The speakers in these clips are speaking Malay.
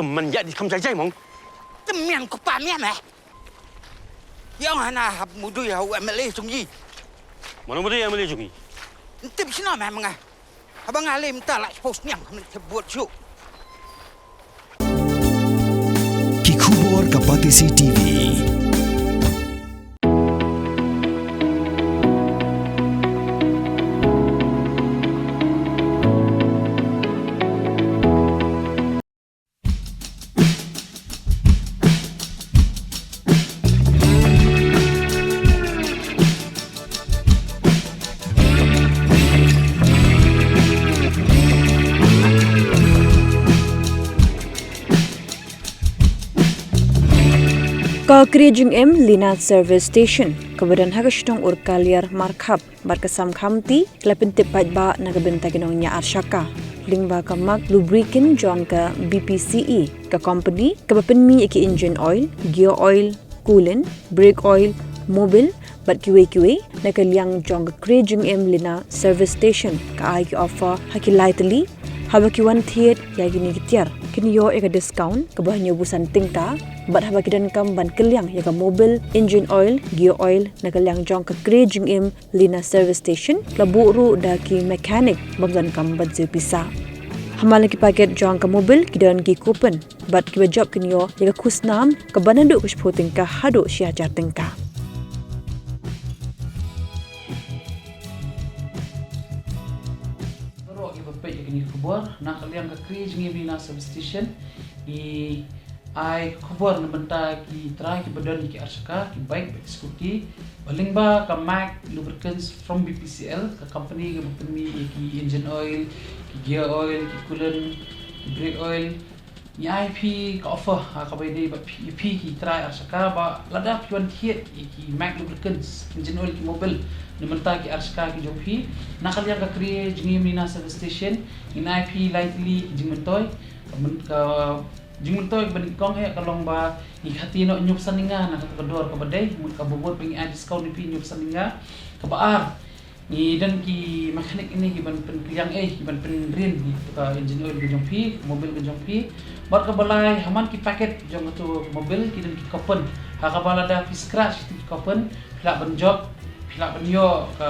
teman jadi kamu saja mong. Teman ko pa miya meh. Yang hana hab mudu ya MLA sungi. Mana muda yang boleh jungi? Tip sino meh mga. Abang alim ta la post niang kami buat show. Kikubor Kapatisi TV. Jingim Lina Service Station kemudian hagashtong urkaliar markhab barka Samkhamti klepin tipat ba nagabentaginongnya arsyaka lingba kamak lubricant jong ke BPCE ke company kebapenmi iki engine oil, gear oil, coolant, brake oil, mobil bat kiwe nakaliang jong ke Jingim Lina Service Station ka ai offer hakilai Tylli habakiwan thiet ya gini gitiar kini yo eka discount kebahanyo busan tingta bat habakidan kam ban keliang ya ka mobil engine oil gear oil nakaliang jong ke Jingim Lina Service Station laburu daki mechanic bamzan kam ban pisa hamal ki paket jong ke mobil kidan ki coupon bat ki job kini yo ya ka kusnam ke banadu kusputing ka hadu syajar tingka ini kubur nak kalian ke Jingim Lina Service Station i ai kubur nabenta ki try ki badan ki arshaka ki bike scooty baling ba ka mac lubricants from BPCL ka company ke bumi ki engine oil ki gear oil ki coolant ki brake oil ni IP ka offer ka bay day ba EP ki try arshaka ba lada pion thiet ki mac lubricants engine oil ki mobil nabenta ki arshaka ki jopi nak kalian ka Jingim Lina Service Station in IP lightly jingmentoy ka jingmentoy banikong kalong ba ikhatino nyup saninga nakatador ka baday mun ka bubot ping discount ni nyup saninga ka baar ni dan ki mechanic ini giban pen kliang giban pen rin ka engine oil gejong pi mobil gejong pi bar ka balai haman ki paket jong tu mobil ki dan ki coupon ha ka balada fi scratch ki coupon pila ban job pila ban yo ka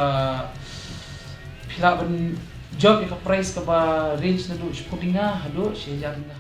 pila ban job ka price ka ba range na do spudinga hado syajar nga